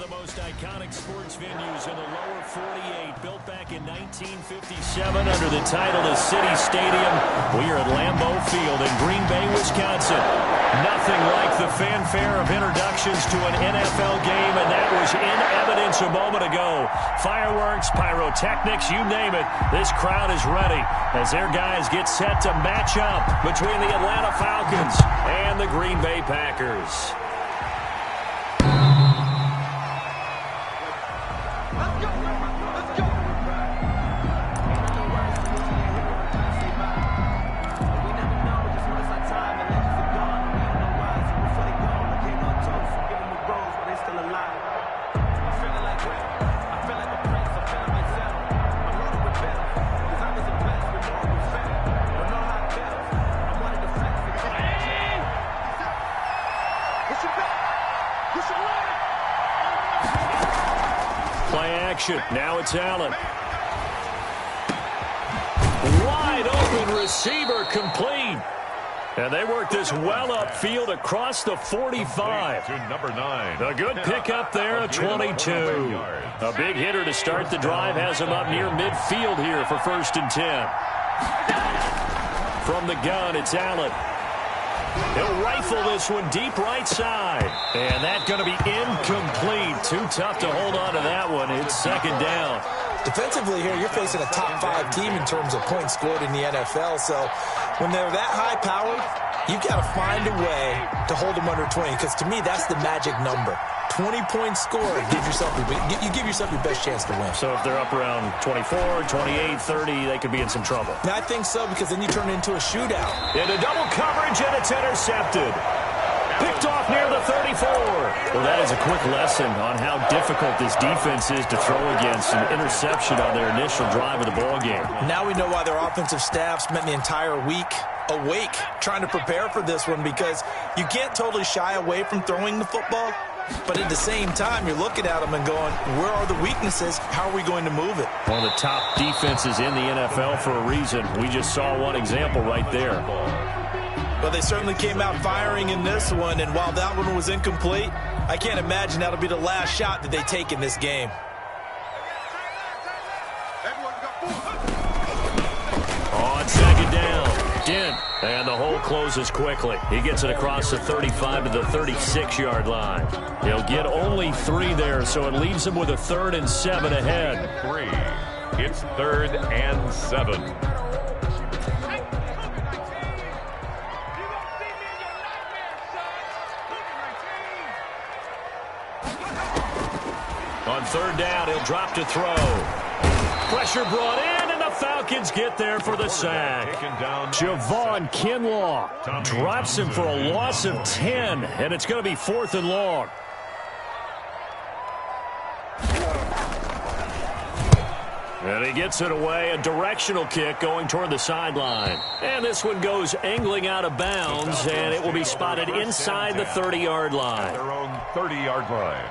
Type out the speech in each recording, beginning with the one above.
the most iconic sports venues in the lower 48, built back in 1957 under the title of City Stadium. We are at Lambeau Field in Green Bay, Wisconsin. Nothing like the fanfare of introductions to an NFL game, and that was in evidence a moment ago. Fireworks, pyrotechnics, you name it. This crowd is ready as their guys get set to match up between the Atlanta Falcons and the Green Bay Packers. Now it's Allen. Wide open receiver complete. And they work this well upfield across the 45. To number 9. A good pickup there, a 22. A big hitter to start the drive has him up near midfield here for 1st and 10. From the gun, it's Allen. He'll rifle this one deep right side. And that's going to be incomplete. Too tough to hold on to that one. It's 2nd down. Defensively here, you're facing a top 5 team in terms of points scored in the NFL. So when they're that high-powered, you've got to find a way to hold them under 20. Because to me, that's the magic number. 20 points scored, you give yourself your best chance to win. So if they're up around 24, 28, 30, they could be in some trouble. Now, I think so, because then you turn it into a shootout. Into double coverage, and it's intercepted. Picked off near the 34. Well, that is a quick lesson on how difficult this defense is to throw against an interception on their initial drive of the ballgame. Now we know why their offensive staff spent the entire week awake trying to prepare for this one, because you can't totally shy away from throwing the football. But at the same time, you're looking at them and going, where are the weaknesses? How are we going to move it? One of the top defenses in the NFL for a reason. We just saw one example right there. Well, they certainly came out firing in this one, and while that one was incomplete, I can't imagine that'll be the last shot that they take in this game. On 2nd down, Dent, and the hole closes quickly. He gets it across the 35 to the 36-yard line. He'll get only 3 there, so it leaves him with a 3rd and 7 ahead. 3. It's 3rd and 7. On 3rd down, he'll drop to throw. Pressure brought in, and the Falcons get there for the sack. Javon Kinlaw drops him for a loss of 10, and it's going to be 4th and long. And he gets it away, a directional kick going toward the sideline. And this one goes angling out of bounds, and it will be spotted inside the 30-yard line. Their own 30-yard line.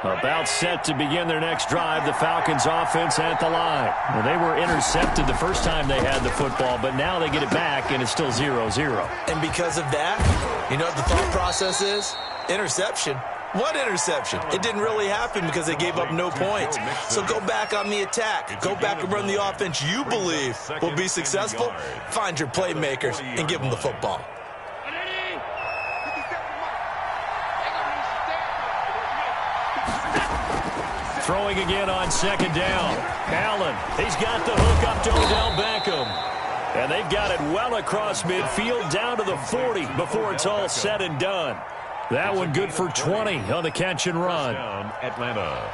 About set to begin their next drive, the Falcons offense at the line. Well, they were intercepted the first time they had the football, but now they get it back, and it's still 0-0. And because of that, you know what the thought process is? Interception. What interception? It didn't really happen because they gave up no points. So go back on the attack. Go back and run the offense you believe will be successful. Find your playmakers and give them the football. Throwing again on 2nd down. Allen, he's got the hook up to Odell Beckham. And they've got it well across midfield down to the 40 before it's all said and done. That one good for 20 on the catch and run. Atlanta.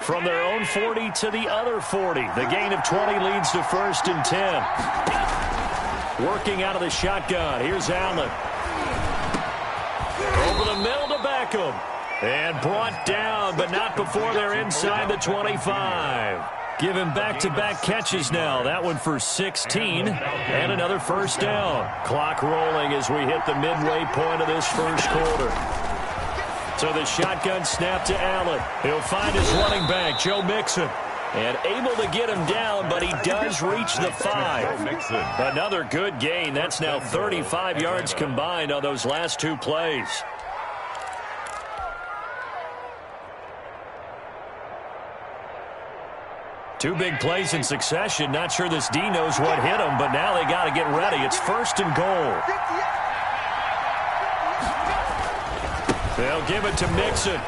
From their own 40 to the other 40. The gain of 20 leads to 1st and 10. Working out of the shotgun. Here's Allen. Over the middle to Beckham. And brought down, but not before they're inside the 25. Giving back-to-back catches now. That one for 16, and another 1st down. Clock rolling as we hit the midway point of this 1st quarter. So the shotgun snap to Allen. He'll find his running back, Joe Mixon. And able to get him down, but he does reach the 5. Another good gain. That's now 35 yards combined on those last 2 plays. Two big plays in succession. Not sure this D knows what hit him, but now they got to get ready. It's 1st and goal. They'll give it to Mixon.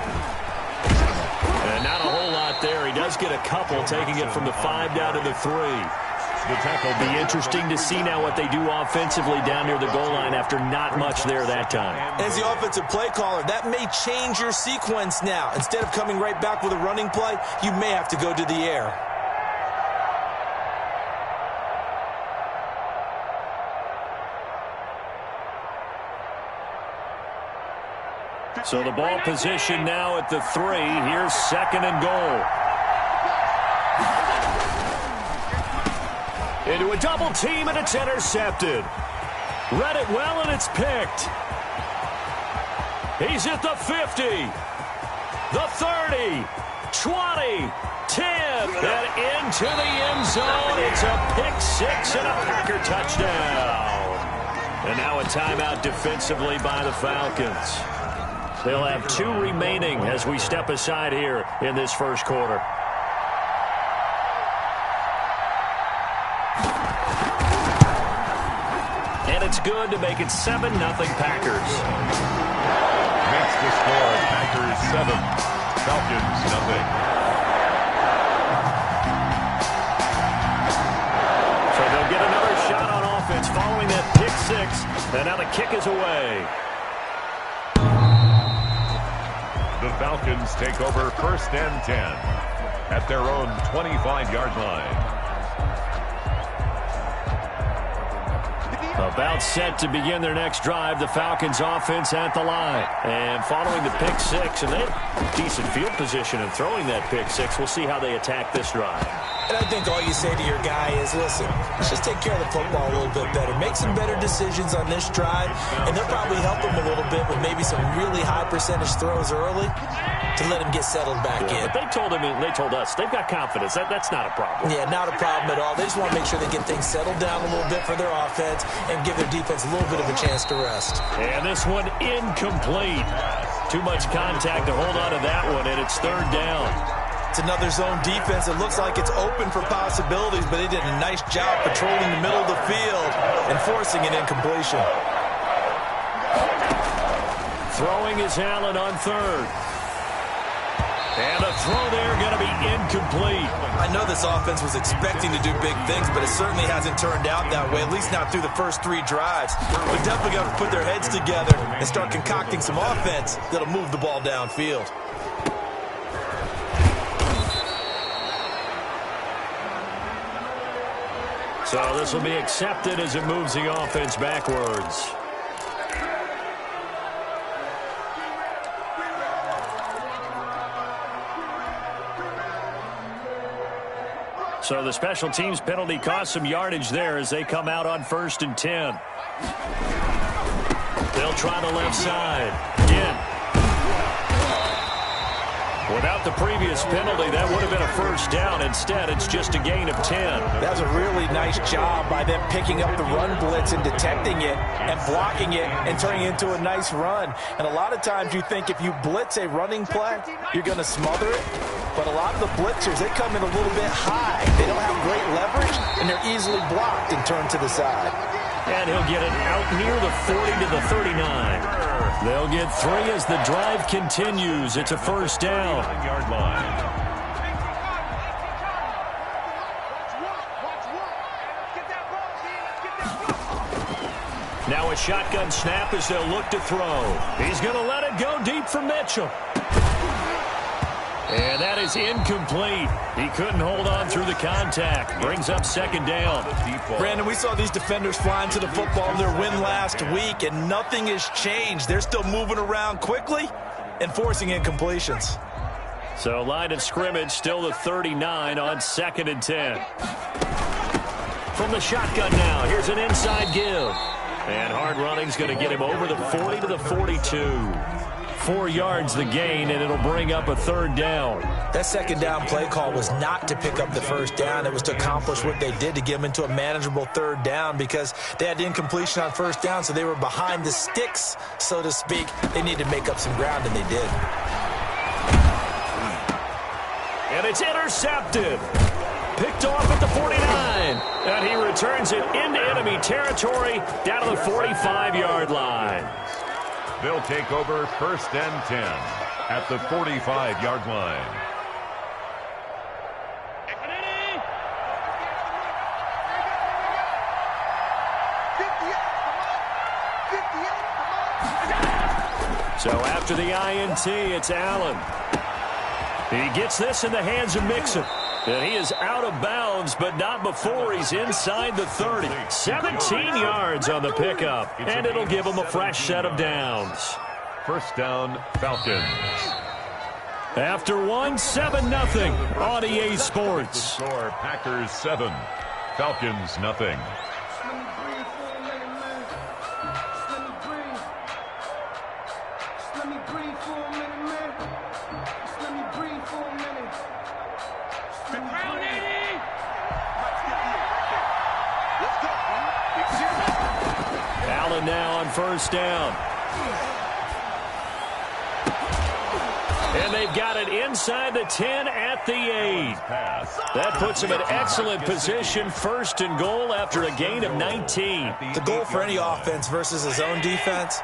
And not a whole lot there. He does get a couple, taking it from the 5 down to the 3. The tackle will be interesting to see now what they do offensively down near the goal line after not much there that time. As the offensive play caller, that may change your sequence now. Instead of coming right back with a running play, you may have to go to the air. So the ball position now at the 3. Here's 2nd and goal. Into a double team, and it's intercepted. Read it well, and it's picked. He's at the 50, the 30, 20, 10, and into the end zone. It's a pick 6 and a Packer touchdown. And now a timeout defensively by the Falcons. They'll have 2 remaining as we step aside here in this first quarter. And it's good to make it 7-0 Packers. Makes the score Packers 7, Falcons 0. So they'll get another shot on offense following that pick 6. And now the kick is away. The Falcons take over 1st and 10 at their own 25-yard line. About set to begin their next drive, the Falcons offense at the line. And following the pick 6, and they have decent field position in throwing that pick 6. We'll see how they attack this drive. And I think all you say to your guy is, listen, let's just take care of the football a little bit better. Make some better decisions on this drive, and they'll probably help him a little bit with maybe some really high percentage throws early to let him get settled back in. But they told us, they've got confidence. That's not a problem. Yeah, not a problem at all. They just want to make sure they get things settled down a little bit for their offense and give their defense a little bit of a chance to rest. And this one incomplete. Too much contact to hold on to that one, and it's 3rd down. It's another zone defense. It looks like it's open for possibilities, but they did a nice job patrolling the middle of the field and forcing an incompletion. Throwing is Allen on 3rd. And the throw there going to be incomplete. I know this offense was expecting to do big things, but it certainly hasn't turned out that way, at least not through the first 3 drives. But definitely got to put their heads together and start concocting some offense that'll move the ball downfield. So this will be accepted as it moves the offense backwards. So the special teams penalty cost some yardage there as they come out on 1st and 10. They'll try the left side. Again. Without the previous penalty, that would have been a 1st down. Instead, it's just a gain of 10. That was a really nice job by them picking up the run blitz and detecting it and blocking it and turning it into a nice run. And a lot of times you think if you blitz a running play, you're going to smother it. But a lot of the blitzers, they come in a little bit high. They don't have great leverage, and they're easily blocked and turned to the side. And he'll get it out near the 40 to the 39. They'll get 3 as the drive continues. It's a 1st down. 9-yard line. Now a shotgun snap as they'll look to throw. He's going to let it go deep for Mitchell. And that is incomplete. He couldn't hold on through the contact. Brings up 2nd down. Brandon, we saw these defenders flying to the football in their win last week, and nothing has changed. They're still moving around quickly and forcing incompletions. So line of scrimmage still the 39 on 2nd and 10. From the shotgun now, here's an inside give. And hard running's going to get him over the 40 to the 42. 4 yards the gain, and it'll bring up a 3rd down. That 2nd down play call was not to pick up the 1st down. It was to accomplish what they did, to get them into a manageable 3rd down, because they had incompletion on 1st down, so they were behind the sticks, so to speak. They needed to make up some ground, and they did. And it's intercepted. Picked off at the 49. And he returns it into enemy territory down to the 45-yard line. They'll take over 1st and 10 at the 45-yard line. So after the INT, it's Allen. He gets this in the hands of Mixon. And he is out of bounds, but not before he's inside the 30. 17 yards on the pickup, and it'll give him a fresh set of downs. 1st down, Falcons. After 7-0 on EA Sports. Score, Packers 7, Falcons nothing. Allen now on 1st down. And they've got it inside the 10 at the 8. That puts him in excellent position, 1st and goal after a gain of 19. The goal for any offense versus his own defense,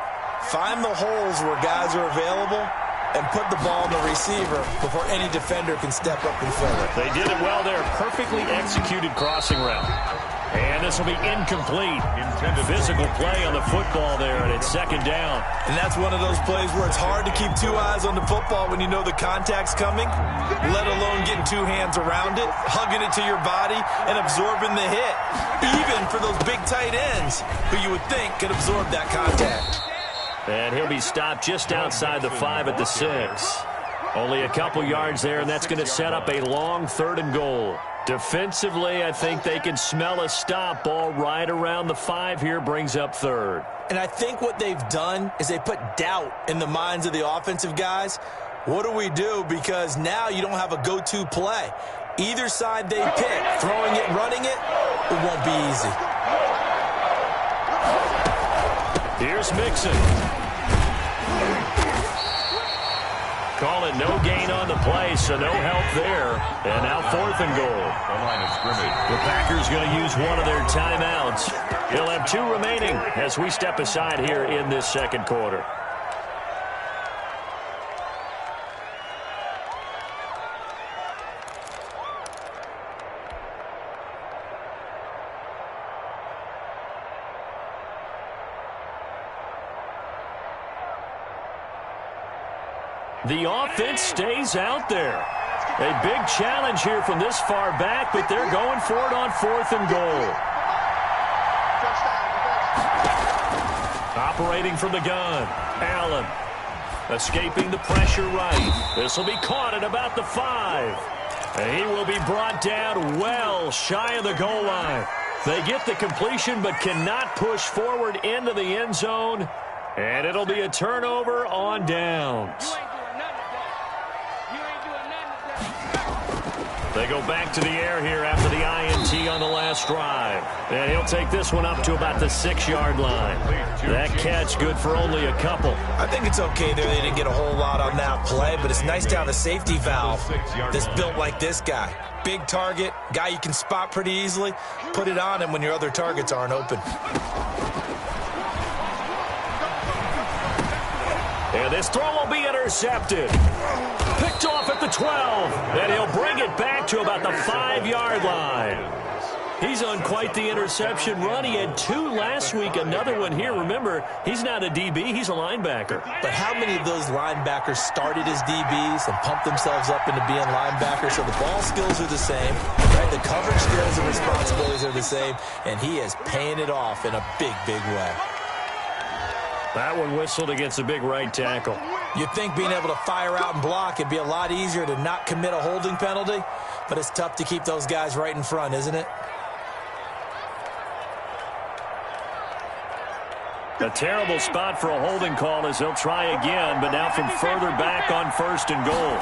find the holes where guys are available and put the ball in the receiver before any defender can step up and fill it. They did it well there. Perfectly executed crossing route. And this will be incomplete. Physical play on the football there, and it's 2nd down. And that's one of those plays where it's hard to keep 2 eyes on the football when you know the contact's coming, let alone getting 2 hands around it, hugging it to your body, and absorbing the hit. Even for those big tight ends who you would think could absorb that contact. And he'll be stopped just outside the 5 at the 6. Only a couple yards there, and that's going to set up a long 3rd and goal. Defensively, I think they can smell a stop. Ball right around the 5 here, brings up 3rd. And I think what they've done is they put doubt in the minds of the offensive guys. What do we do? Because now you don't have a go-to play. Either side they pick, throwing it, running it, it won't be easy. Here's Mixon. Call it no gain on the play, so no help there. And now 4th and goal. The line of scrimmage. The Packers going to use one of their timeouts. They'll have 2 remaining as we step aside here in this 2nd quarter. The offense stays out there. A big challenge here from this far back, but they're going for it on 4th and goal. Operating from the gun, Allen. Escaping the pressure right. This will be caught at about the 5. And he will be brought down well shy of the goal line. They get the completion but cannot push forward into the end zone. And it'll be a turnover on downs. They go back to the air here after the INT on the last drive. And he'll take this one up to about the 6-yard line. That catch good for only a couple. I think it's okay there. They didn't get a whole lot on that play, but it's nice to have a safety valve that's built like this guy. Big target, guy you can spot pretty easily. Put it on him when your other targets aren't open. And this throw will be intercepted. Picked off at the 12. And he'll bring it back to about the 5-yard line. He's on quite the interception run. He had 2 last week, another one here. Remember, he's not a DB, he's a linebacker. But how many of those linebackers started as DBs and pumped themselves up into being linebackers? So the ball skills are the same, right? The coverage skills and responsibilities are the same, and he is paying it off in a big, big way. That one whistled against a big right tackle. You'd think being able to fire out and block it'd be a lot easier to not commit a holding penalty, but it's tough to keep those guys right in front, isn't it? A terrible spot for a holding call as he'll try again, but now from further back on 1st and goal.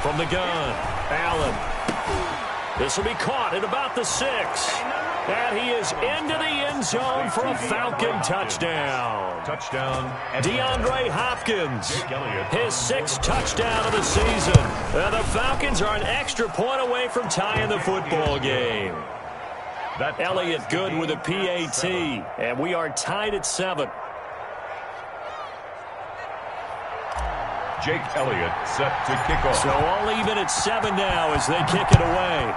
From the gun, Allen. This will be caught at about the 6. And he is into the end zone for a Falcon touchdown. Touchdown. DeAndre Hopkins, his 6th touchdown of the season. And the Falcons are an extra point away from tying the football game. Elliott good with a PAT, and we are tied at 7. Jake Elliott set to kick off. So all even at 7 now as they kick it away.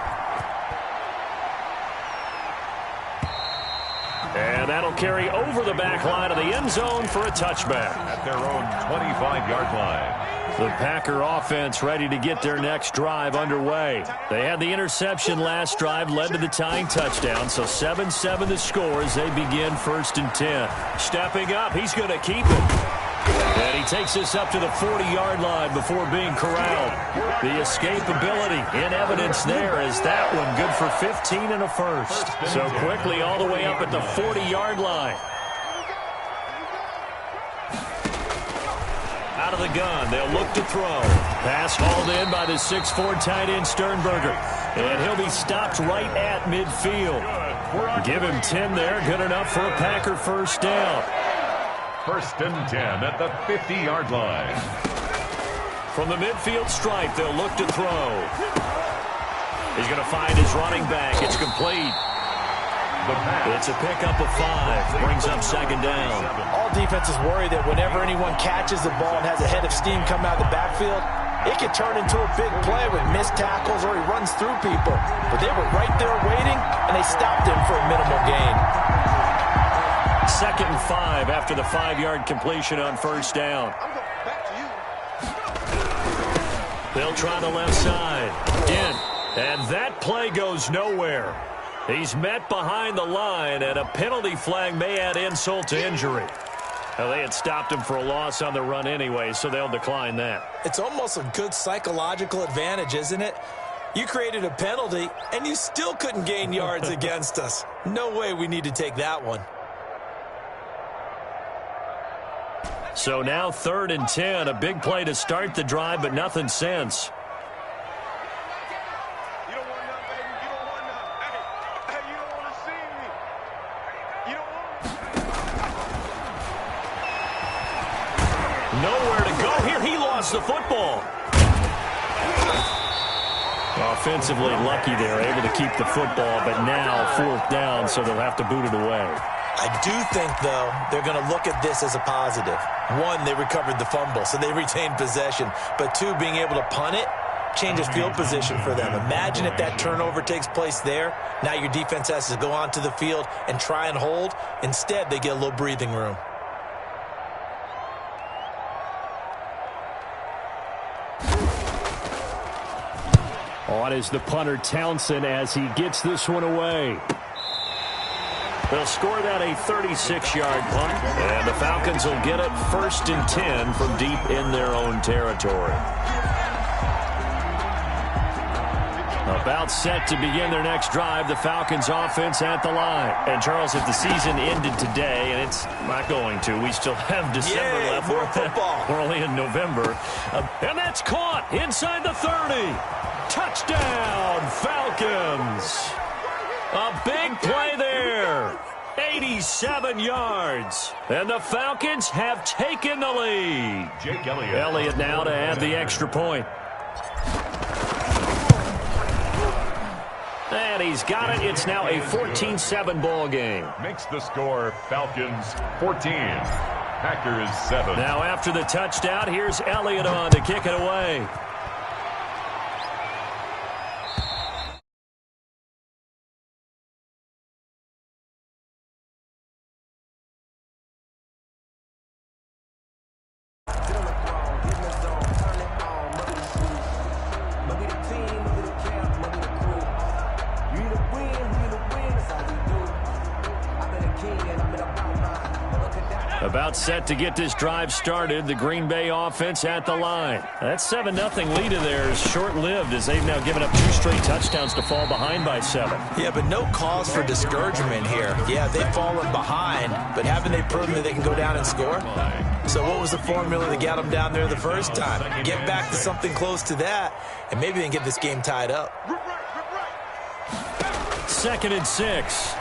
And that'll carry over the back line of the end zone for a touchback. At their own 25-yard line. The Packer offense ready to get their next drive underway. They had the interception last drive, led to the tying touchdown, so 7-7 the score as they begin 1st and 10. Stepping up, he's going to keep it. And he takes this up to the 40-yard line before being corralled. The escapability in evidence there as that one good for 15 and a first. So quickly all the way up at the 40-yard line. Out of the gun, they'll look to throw. Pass hauled in by the 6'4" tight end Sternberger. And he'll be stopped right at midfield. Give him 10 there, good enough for a Packer first down. 1st and 10 at the 50-yard line. From the midfield stripe, they'll look to throw. He's going to find his running back. It's complete. It's a pickup of 5. Brings up 2nd down. All defenses worry that whenever anyone catches the ball and has a head of steam come out of the backfield, it can turn into a big play with missed tackles or he runs through people. But they were right there waiting, and they stopped him for a minimal gain. 2nd and 5 after the 5-yard completion on 1st down. They'll try the left side. And that play goes nowhere. He's met behind the line, and a penalty flag may add insult to injury. Well, they had stopped him for a loss on the run anyway, so they'll decline that. It's almost a good psychological advantage, isn't it? You created a penalty, and you still couldn't gain yards against us. No way we need to take that one. So now 3rd and 10, a big play to start the drive, but nothing since. Nowhere to go here. He lost the football. Offensively lucky there, able to keep the football, but now 4th down, so they'll have to boot it away. I do think, though, they're going to look at this as a positive. 1, they recovered the fumble, so they retained possession. But 2, being able to punt it changes field position for them. Imagine if that turnover takes place there. Now your defense has to go onto the field and try and hold. Instead, they get a little breathing room. On is the punter Townsend as he gets this one away. They'll score that a 36-yard punt, and the Falcons will get it 1st and 10 from deep in their own territory. About set to begin their next drive, the Falcons offense at the line. And Charles, if the season ended today, and it's not going to, we still have December left. More football. We're only in November. And that's caught inside the 30. Touchdown, Falcons. A big play there. 87 yards. And the Falcons have taken the lead. Jake Elliott. Elliott now to add the extra point. And he's got it. It's now a 14-7 ball game. Makes the score Falcons 14. Packers 7. Now after the touchdown, here's Elliott on to kick it away. A About set to get this drive started. The Green Bay offense at the line. That 7-0 lead of theirs short-lived as they've now given up 2 straight touchdowns to fall behind by 7. Yeah, but no cause for discouragement here. Yeah, they've fallen behind, but haven't they proven that they can go down and score? So what was the formula that got them down there the first time? Get back to something close to that, and maybe they can get this game tied up. 2nd and 6.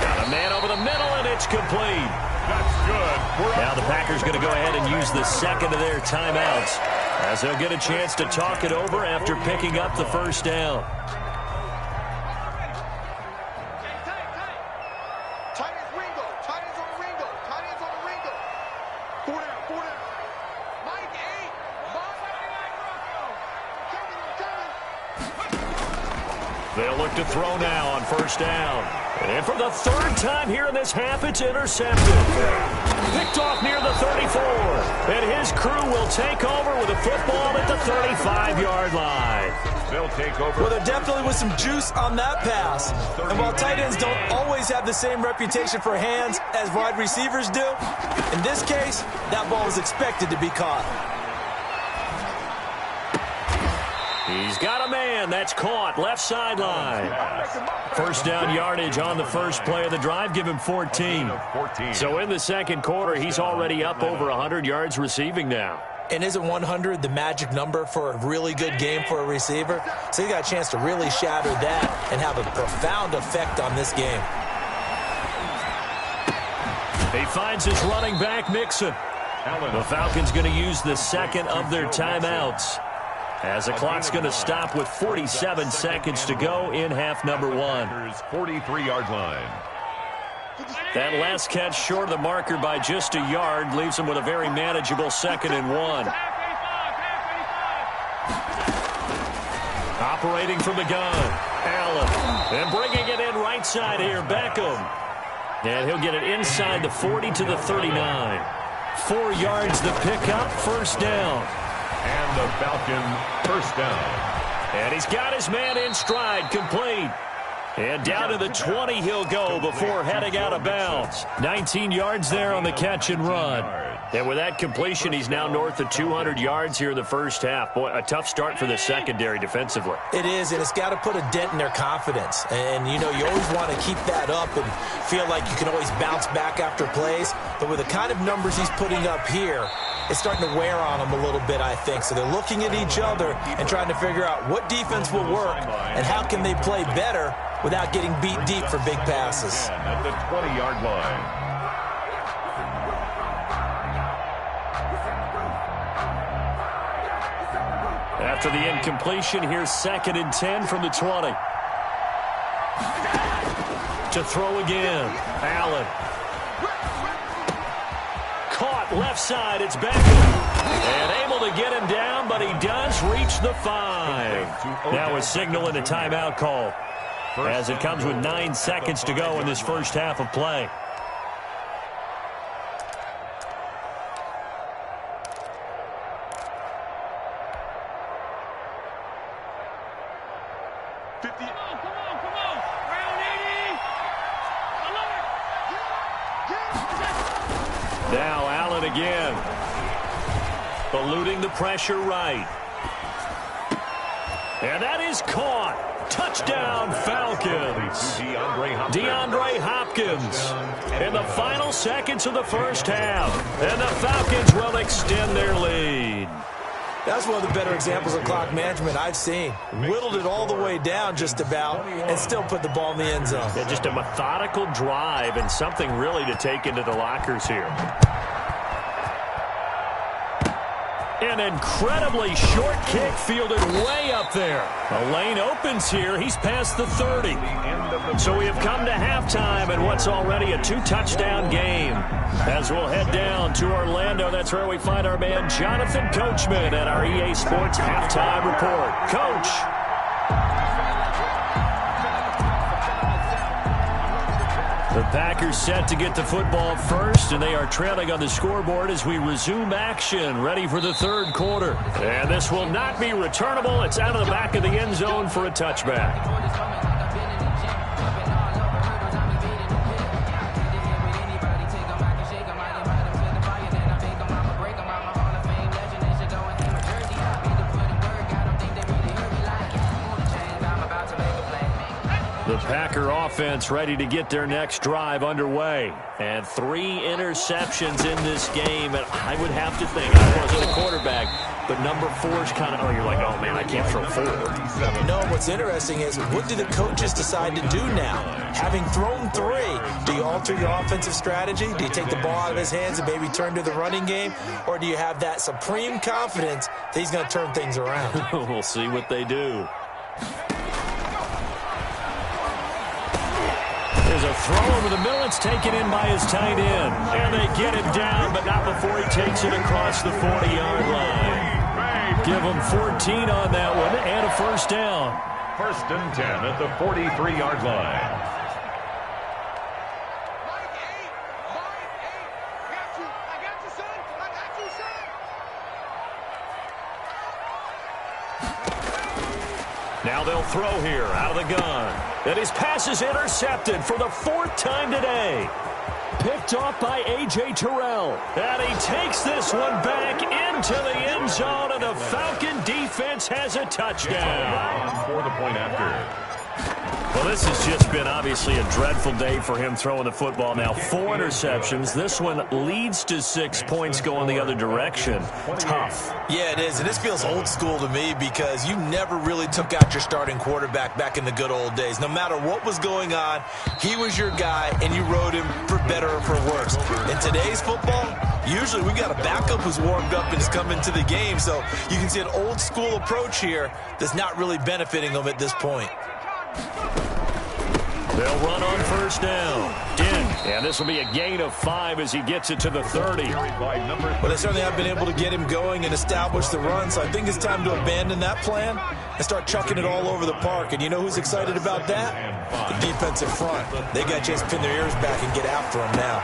Got a man over the middle, and it's complete. That's good. Now the Packers going to go ahead and use the second of their timeouts as they'll get a chance to talk it over after picking up the first down. They'll look to throw now on first down. And for the 3rd time here in this half, it's intercepted. Picked off near the 34. And his crew will take over with a football at the 35-yard line. They'll take over. Well, there definitely was some juice on that pass. And while tight ends don't always have the same reputation for hands as wide receivers do, in this case, that ball was expected to be caught. He's got a man. That's caught. Left sideline. First down yardage on the first play of the drive. Give him 14. So in the second quarter, he's already up over 100 yards receiving now. And isn't 100 the magic number for a really good game for a receiver? So you got a chance to really shatter that and have a profound effect on this game. He finds his running back, Mixon. The Falcons going to use the second of their timeouts, as the clock's going to stop with 47 seconds to go in half number 1. 43-yard line. That last catch short of the marker by just a yard leaves him with a very manageable 2nd and 1. Operating from the gun, Allen. And bringing it in right side here, Beckham. And he'll get it inside the 40 to the 39. 4 yards the pickup, first down. And the Falcon first down. And he's got his man in stride, complete. And down to the 20 he'll go before heading out of bounds. 19 yards there on the catch and run. And with that completion, he's now north of 200 yards here in the first half. Boy, a tough start for the secondary defensively. It is, and it's got to put a dent in their confidence. And, you know, you always want to keep that up and feel like you can always bounce back after plays. But with the kind of numbers he's putting up here, it's starting to wear on them a little bit, I think. So they're looking at each other and trying to figure out what defense will work and how can they play better without getting beat deep for big passes. At the 20-yard line. After the incompletion, here's 2nd and 10 from the 20. To throw again, Allen. Caught left side, it's Beckham. And able to get him down, but he does reach the 5. Now a signal and a timeout call, as it comes with 9 seconds to go in this first half of play. Now Allen again. Eluding the pressure right. And that is caught. Touchdown, Falcons. DeAndre Hopkins in the final seconds of the first half. And the Falcons will extend their lead. That's one of the better examples of clock management I've seen. Whittled it all the way down just about and still put the ball in the end zone. Yeah, just a methodical drive and something really to take into the lockers here. An incredibly short kick fielded way up there. A lane opens here. He's past the 30. So we have come to halftime in what's already a 2-touchdown game. As we'll head down to Orlando, that's where we find our man Jonathan Coachman at our EA Sports Halftime Report. Coach. The Packers set to get the football first, and they are trailing on the scoreboard as we resume action, ready for the third quarter. And this will not be returnable. It's out of the back of the end zone for a touchback. The Packer offense ready to get their next drive underway. And 3 interceptions in this game. And I would have to think, I wasn't a quarterback, but number 4 is kind of, oh, you're like, oh, man, I can't throw 4. No, what's interesting is, what do the coaches decide to do now? Having thrown 3, do you alter your offensive strategy? Do you take the ball out of his hands and maybe turn to the running game? Or do you have that supreme confidence that he's going to turn things around? We'll see what they do. There's a throw over the middle. It's taken in by his tight end. And they get him down, but not before he takes it across the 40-yard line. Give him 14 on that one and a first down. 1st and 10 at the 43-yard line. Now they'll throw here out of the gun. And his pass is intercepted for the 4th time today. Picked off by A.J. Terrell. And he takes this one back into the end zone, and the Falcon defense has a touchdown. For the point after. Well, this has just been obviously a dreadful day for him throwing the football. Now 4 interceptions. This one leads to 6 points going the other direction. Tough. Yeah, it is. And this feels old school to me because you never really took out your starting quarterback back in the good old days. No matter what was going on, he was your guy, and you rode him for better or for worse. In today's football, usually we've got a backup who's warmed up and is coming to the game. So you can see an old school approach here that's not really benefiting them at this point. They'll run on first down. And this will be a gain of 5 as he gets it to the 30. Well, they certainly have been able to get him going and establish the run, so I think it's time to abandon that plan and start chucking it all over the park. And you know who's excited about that? The defensive front. They got a chance to pin their ears back and get after him now.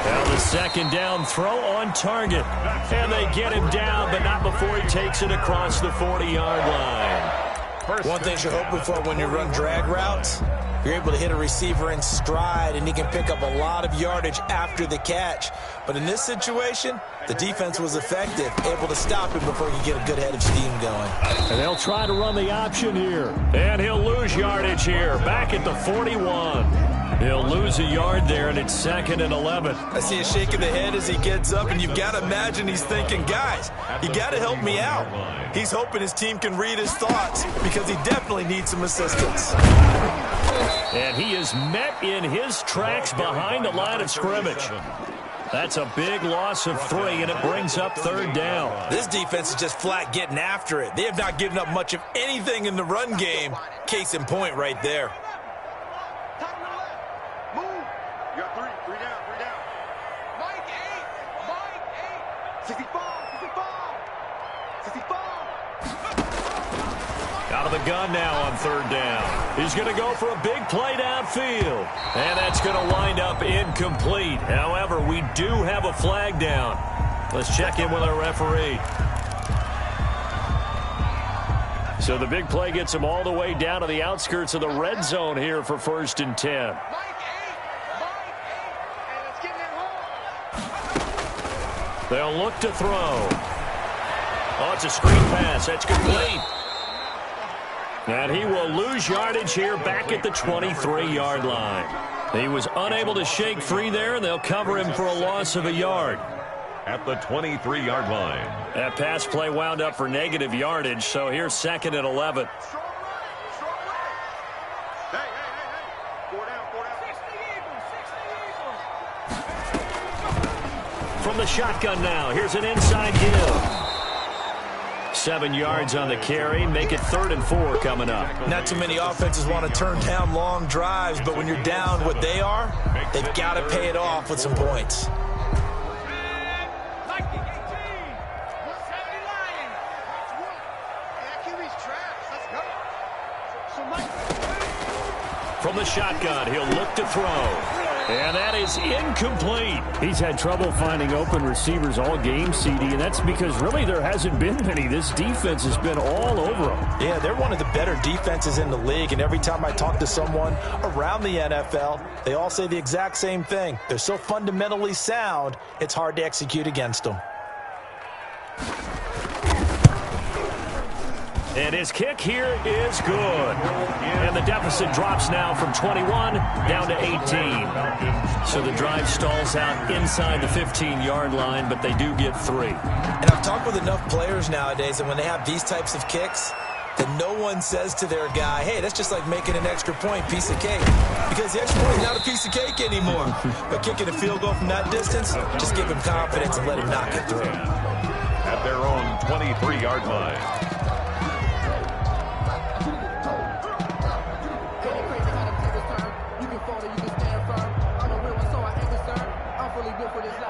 Now the 2nd down throw on target. And they get him down, but not before he takes it across the 40-yard line. One thing you're hoping for when you run drag routes, you're able to hit a receiver in stride, and he can pick up a lot of yardage after the catch. But in this situation, the defense was effective, able to stop him before he could get a good head of steam going. And they'll try to run the option here. And he'll lose yardage here, back at the 41. He'll lose a yard there, and it's 2nd and 11. I see a shake of the head as he gets up, and you've got to imagine he's thinking, guys, you got to help me out. He's hoping his team can read his thoughts because he definitely needs some assistance. And he is met in his tracks behind the line of scrimmage. That's a big loss of 3, and it brings up 3rd down. This defense is just flat getting after it. They have not given up much of anything in the run game. Case in point right there. Out of the gun now on 3rd down. He's going to go for a big play downfield. And that's going to wind up incomplete. However, we do have a flag down. Let's check in with our referee. So the big play gets him all the way down to the outskirts of the red zone here for 1st and 10. They'll look to throw. Oh, it's a screen pass. That's complete. And he will lose yardage here back at the 23-yard line. He was unable to shake free there, and they'll cover him for a loss of a yard. At the 23-yard line. That pass play wound up for negative yardage, so here's 2nd and 11. From the shotgun now, here's an inside give. 7 yards on the carry, make it 3rd and 4 coming up. Not too many offenses want to turn down long drives, but when you're down what they are, they've got to pay it off with some points. From the shotgun, he'll look to throw. And that is incomplete. He's had trouble finding open receivers all game, CD, and that's because really there hasn't been many. This defense has been all over them. Yeah, they're one of the better defenses in the league, and every time I talk to someone around the NFL, they all say the exact same thing. They're so fundamentally sound, it's hard to execute against them. And his kick here is good. And the deficit drops now from 21 down to 18. So the drive stalls out inside the 15-yard line, but they do get 3. And I've talked with enough players nowadays, and when they have these types of kicks, that no one says to their guy, hey, that's just like making an extra point, piece of cake. Because the extra point is not a piece of cake anymore. But kicking a field goal from that distance, just give him confidence and let him knock it through. At their own 23-yard line.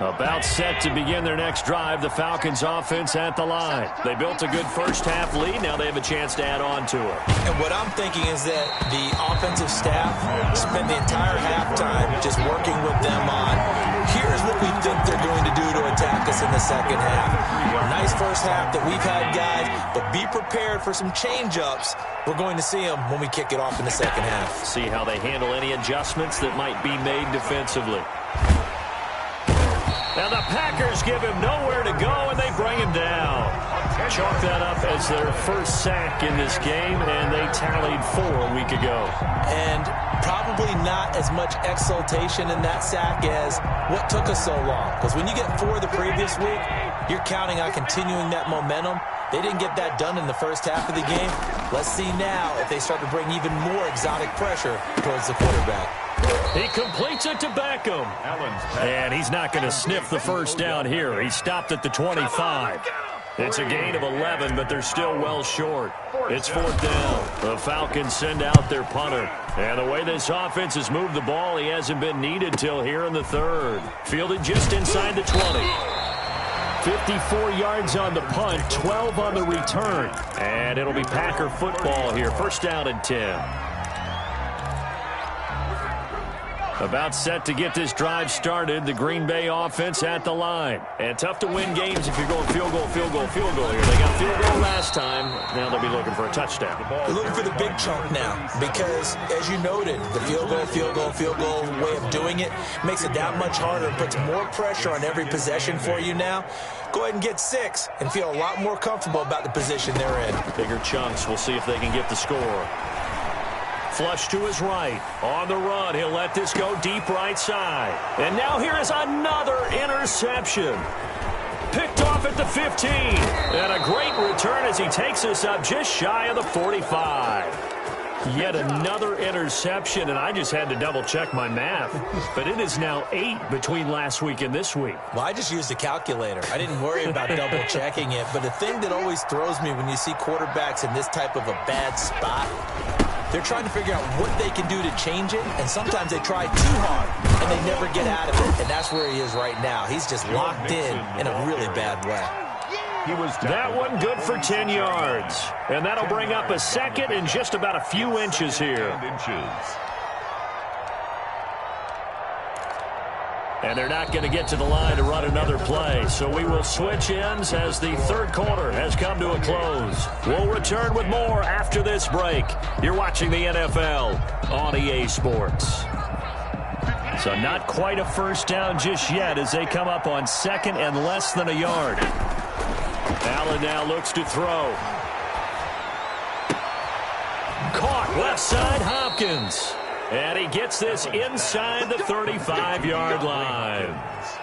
About set to begin their next drive, the Falcons offense at the line. They built a good first-half lead. Now they have a chance to add on to it. And what I'm thinking is that the offensive staff spent the entire halftime just working with them on, here's what we think they're going to do to attack us in the second half. Nice first half that we've had, guys, but be prepared for some change-ups. We're going to see them when we kick it off in the second half. See how they handle any adjustments that might be made defensively. Now the Packers give him nowhere to go, and they bring him down. Chalk that up as their first sack in this game, and they tallied 4 a week ago. And probably not as much exultation in that sack as what took us so long. Because when you get 4 the previous week, you're counting on continuing that momentum. They didn't get that done in the first half of the game. Let's see now if they start to bring even more exotic pressure towards the quarterback. He completes it to Beckham. And he's not going to sniff the first down here. He stopped at the 25. It's a gain of 11, but they're still well short. It's 4th down. The Falcons send out their punter. And the way this offense has moved the ball, he hasn't been needed till here in the 3rd. Fielded just inside the 20. 54 yards on the punt, 12 on the return. And it'll be Packer football here. First down and 10. About set to get this drive started, the Green Bay offense at the line. And tough to win games if you're going field goal, field goal, field goal here. They got field goal last time. Now they'll be looking for a touchdown. They're looking for the big chunk now because, as you noted, the field goal, field goal, field goal way of doing it makes it that much harder and puts more pressure on every possession for you now. Go ahead and get 6 and feel a lot more comfortable about the position they're in. Bigger chunks. We'll see if they can get the score. Flush to his right. On the run, he'll let this go deep right side. And now here is another interception. Picked off at the 15. And a great return as he takes us up just shy of the 45. Yet another interception, and I just had to double-check my math. But it is now 8 between last week and this week. Well, I just used a calculator. I didn't worry about double-checking it. But the thing that always throws me when you see quarterbacks in this type of a bad spot, they're trying to figure out what they can do to change it, and sometimes they try too hard, and they never get out of it, and that's where he is right now. He's just locked in a really bad way. That one good for 10 yards, and that'll bring up a second in just about a few inches here. And they're not going to get to the line to run another play. So we will switch ends as the 3rd quarter has come to a close. We'll return with more after this break. You're watching the NFL on EA Sports. So not quite a first down just yet as they come up on 2nd and less than a yard. Allen now looks to throw. Caught left side Hopkins. And he gets this inside the 35-yard line.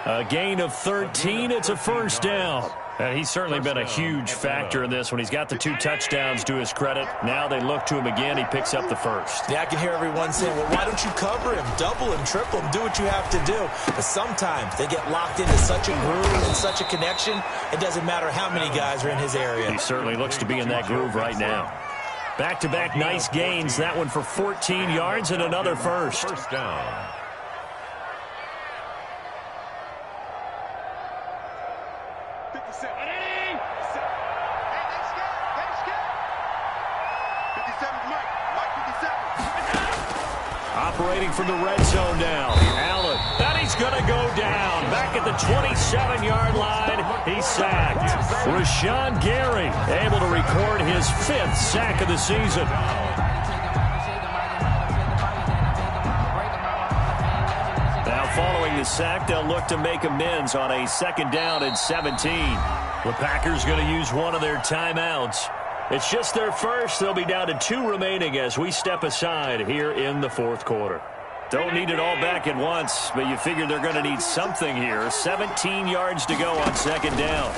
A gain of 13. It's a first down. And he's certainly been a huge factor in this when he's got the 2 touchdowns to his credit. Now they look to him again. He picks up the first. Yeah, I can hear everyone saying, well, why don't you cover him, double him, triple him, do what you have to do. But sometimes they get locked into such a groove and such a connection, it doesn't matter how many guys are in his area. He certainly looks to be in that groove right now. Back-to-back nice gains. That one for 14 yards and another first. First down. Operating from the red zone now. Allen. And he's going to go down. Back at the 27-yard line. He's sacked. Rashawn Gary able to record his 5th sack of the season. Now following the sack, they'll look to make amends on a 2nd down and 17. The Packers going to use one of their timeouts. It's just their first. They'll be down to 2 remaining as we step aside here in the fourth quarter. Don't need it all back at once, but you figure they're going to need something here. 17 yards to go on second down.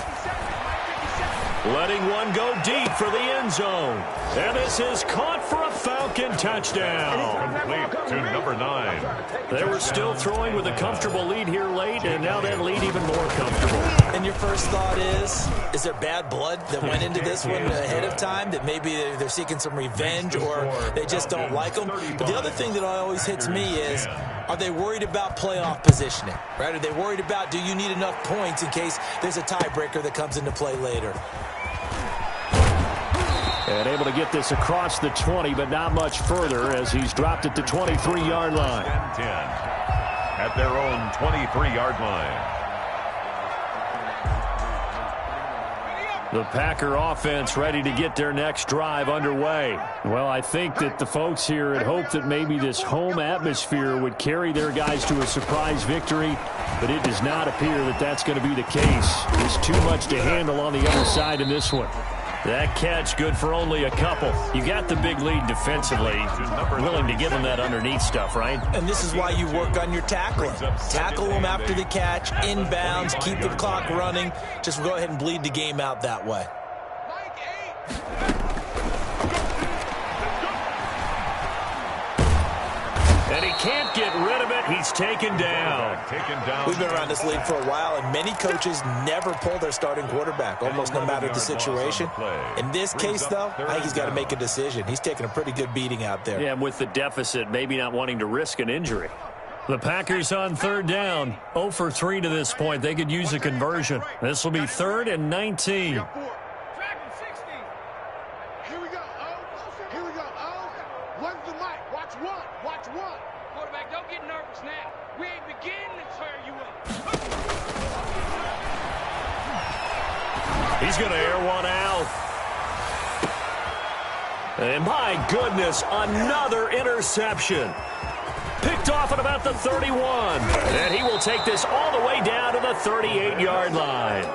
Letting one go deep for the end zone. And this is caught for a Falcon touchdown. Complete to number 9. They were still throwing with a comfortable lead here late, and now that lead even more comfortable. And your first thought is there bad blood that went into this one ahead of time, that maybe they're seeking some revenge or they just don't like them? But the other thing that always hits me is, are they worried about playoff positioning? Right? Are they worried about, do you need enough points in case there's a tiebreaker that comes into play later? And able to get this across the 20, but not much further as he's dropped at the 23-yard line. 10 at their own 23-yard line. The Packer offense ready to get their next drive underway. Well, I think that the folks here had hoped that maybe this home atmosphere would carry their guys to a surprise victory, but it does not appear that that's going to be the case. There's too much to handle on the other side in this one. That catch good for only a couple. You got the big lead defensively. Willing to give them that underneath stuff, right? And this is why you work on your tackling. Tackle them after the catch, inbounds, keep the clock running. Just go ahead and bleed the game out that way. And he can't get rid of it. He's taken down. We've been around this league for a while, and many coaches never pull their starting quarterback, almost no matter the situation. In this case, though, I think he's got to make a decision. He's taking a pretty good beating out there. Yeah, and with the deficit, maybe not wanting to risk an injury. The Packers on third down. 0 for 3 to this point. They could use a conversion. This will be 3rd and 19. He's going to air one out. And my goodness, another interception. Picked off at about the 31. And he will take this all the way down to the 38-yard line.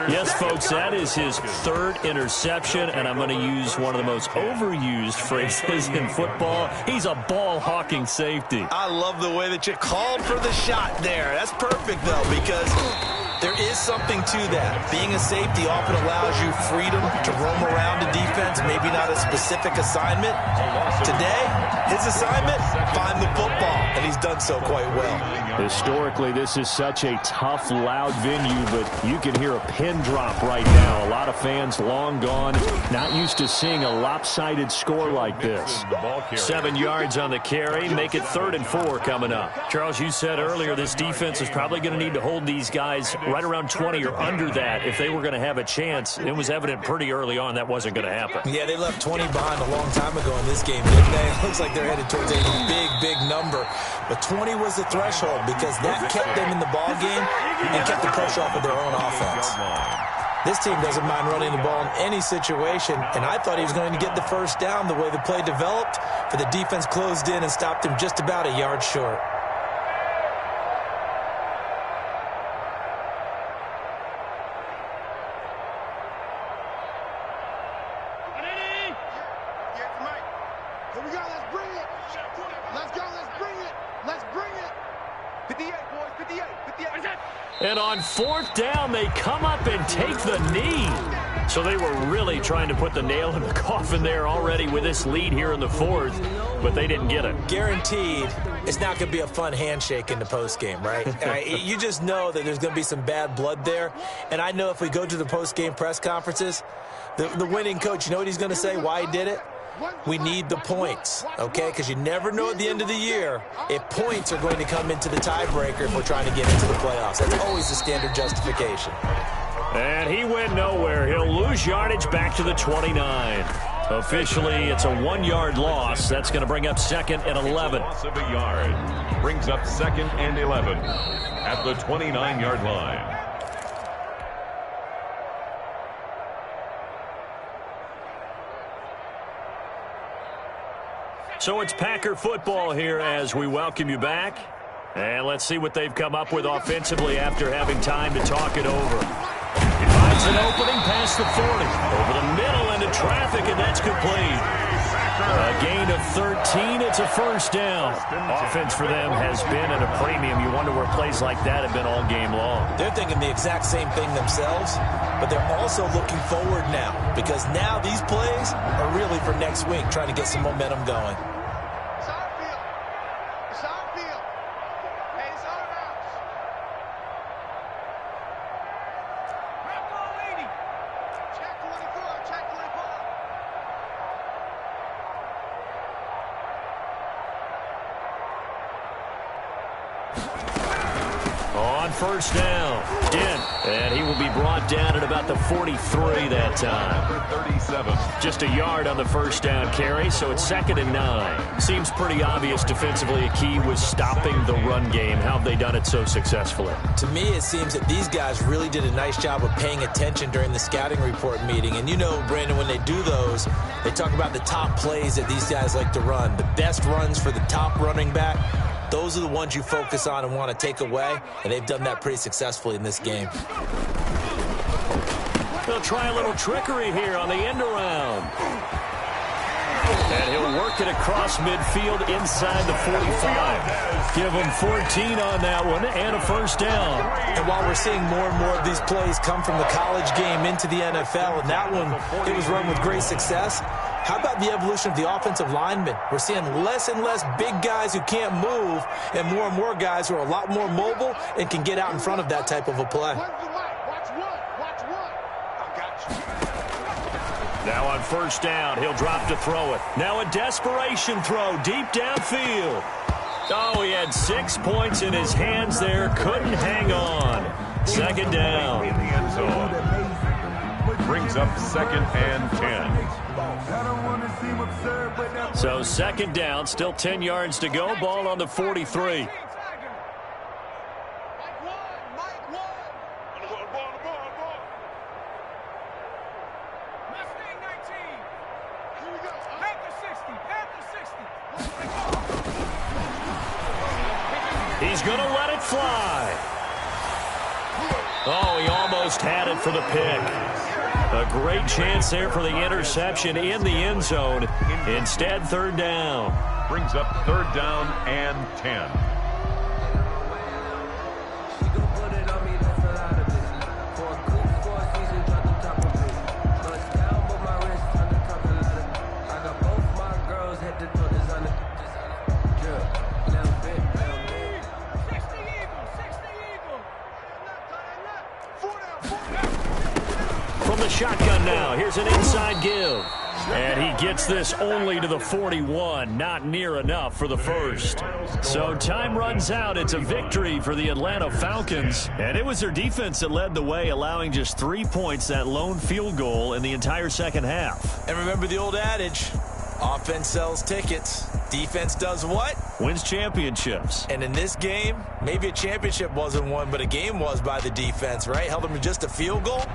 Yes, folks, that is his 3rd interception, and I'm going to use one of the most overused phrases in football. He's a ball-hawking safety. I love the way that you called for the shot there. That's perfect, though, because there is something to that. Being a safety often allows you freedom to roam around the defense, maybe not a specific assignment. Today, his assignment, find the football, and he's done so quite well. Historically, this is such a tough, loud venue, but you can hear a pin drop right now. A lot of fans long gone, not used to seeing a lopsided score like this. 7 yards on the carry, make it 3rd and 4 coming up. Charles, you said earlier this defense is probably going to need to hold these guys right around 20 or under that if they were going to have a chance. It was evident pretty early on that wasn't going to happen. Yeah, they left 20 behind a long time ago in this game, didn't they? It looks like they're headed towards a big number. But 20 was the threshold because that kept them in the ball game and kept the pressure off of their own offense. This team doesn't mind running the ball in any situation, and I thought he was going to get the first down the way the play developed, but the defense closed in and stopped him just about a yard short. And on 4th down, they come up and take the knee. So they were really trying to put the nail in the coffin there already with this lead here in the 4th, but they didn't get it. Guaranteed, it's not going to be a fun handshake in the postgame, right? You just know that there's going to be some bad blood there. And I know if we go to the postgame press conferences, the winning coach, you know what he's going to say, why he did it? We need the points, okay? Because you never know at the end of the year if points are going to come into the tiebreaker if we're trying to get into the playoffs. That's always the standard justification. And he went nowhere. He'll lose yardage back to the 29. Officially, it's a 1-yard loss. That's going to bring up 2nd and 11. Loss of a yard brings up 2nd and 11 at the 29-yard line. So it's Packer football here as we welcome you back. And let's see what they've come up with offensively after having time to talk it over. He finds an opening past the 40. Over the middle and into traffic, and that's complete. A gain of 13. It's a first down. Offense for them has been at a premium. You wonder where plays like that have been all game long. They're thinking the exact same thing themselves, but they're also looking forward now, because now these plays are really for next week, trying to get some momentum going. On first down, Dent, and he will be brought down at about the 43 that time. 37. Just a yard on the first down carry, so it's 2nd and 9. Seems pretty obvious defensively a key was stopping the run game. How have they done it so successfully? To me, it seems that these guys really did a nice job of paying attention during the scouting report meeting. And you know, Brandon, when they do those, they talk about the top plays that these guys like to run, the best runs for the top running back. Those are the ones you focus on and want to take away, and they've done that pretty successfully in this game. They'll try a little trickery here on the end around. And he'll work it across midfield inside the 45. Give him 14 on that one and a first down. And while we're seeing more and more of these plays come from the college game into the NFL, and that one, it was run with great success, how about the evolution of the offensive linemen? We're seeing less and less big guys who can't move and more guys who are a lot more mobile and can get out in front of that type of a play. Now on first down, he'll drop to throw it. Now a desperation throw deep downfield. Oh, he had 6 points in his hands there. Couldn't hang on. 2nd down. In the end zone. Brings up 2nd and 10. So 2nd down, still 10 yards to go. Ball on the 43. He's going to let it fly. Oh, he almost had it for the pick. A great chance there for the interception in the end zone. Instead, 3rd down. Brings up 3rd down and 10. From the shotgun now, here's an inside give. And he gets this only to the 41, not near enough for the first. So time runs out. It's a victory for the Atlanta Falcons. And it was their defense that led the way, allowing just 3 points, that lone field goal in the entire second half. And remember the old adage, offense sells tickets. Defense does what? Wins championships. And in this game, maybe a championship wasn't won, but a game was by the defense, right? Held them to just a field goal.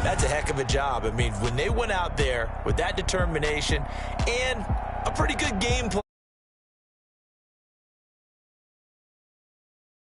That's a heck of a job. I mean, when they went out there with that determination and a pretty good game plan.